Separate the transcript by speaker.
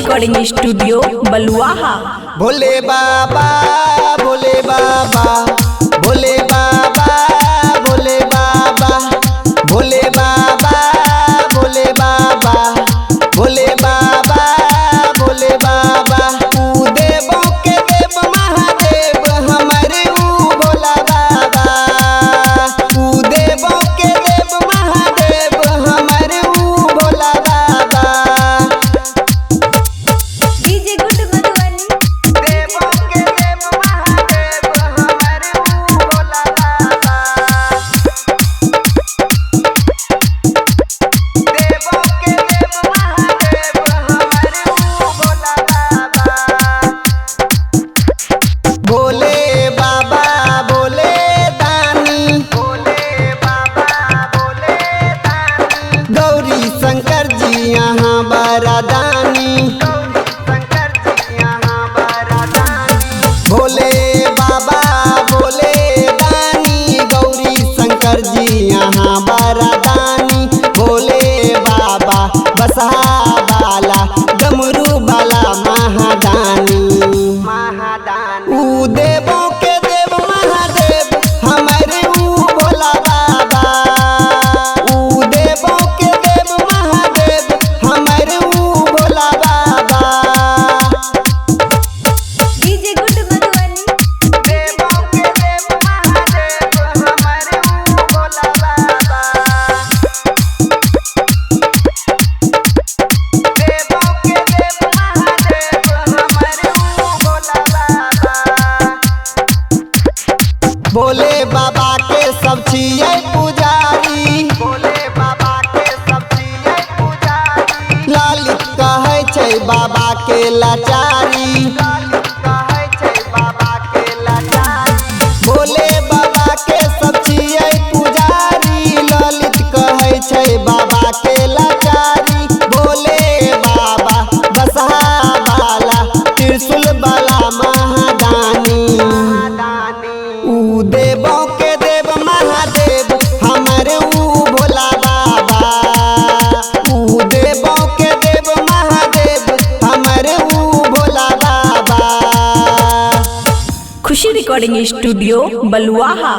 Speaker 1: Recording studio बलुआहा।
Speaker 2: भोले बाबा भोले बाबा भोले बाबा भोले बाबा भोले बाबा भोले बाबा भोले बाबा भोले बाबा ऊ देवों के देव महादेव हमारे ऊ भोला बाबा ऊ देवों के देव महादेव हमारे ऊ भोला बाबा
Speaker 3: डीजे गुड मधुबनी
Speaker 2: देवों के देव महादेव हमारे ऊ भोला बाबा देवों के देव महादेव हमारे ऊ भोला बाबा भोले बाबा भोले दानी भोले बाबा भोले दानी गौरी शंकर जी यहाँ बरादानी शंकर जी यहाँ बरादानी भोले बाबा भोले दानी गौरी शंकर जी यहाँ बरादानी भोले बाबा बसहा बाला डमरू बाला महादानी ऊ देवों के देव महादेव हमारे ऊ भोला बाबा ऊ देवों के देव महादेव हमारे ऊ भोला बाबा
Speaker 3: डीजे गुड मधुबनी
Speaker 2: देवों के देव महादेव हमारे ऊ भोला बाबा देवों के देव महादेव हमारे ऊ भोला बाबा भोले बाबा के सब छियै पुजारी भोले बाबा के सब छियै पुजारी ललित कहै छै बाबा के लाचारी ललित कहै छै बाबा के लाचारी भोले बाबा के सब छियै पुजारी ललित कहै छै बाबा के लाचारी भोले बाबा बसहा बाला त्रिशूल बाला महादानी ऊ देवों के देव महादेव हमारे ऊ भोला बाबा ऊ देवों के देव महादेव हमारे ऊ भोला बाबा।
Speaker 1: खुशी रिकॉर्डिंग स्टूडियो बलुआहा।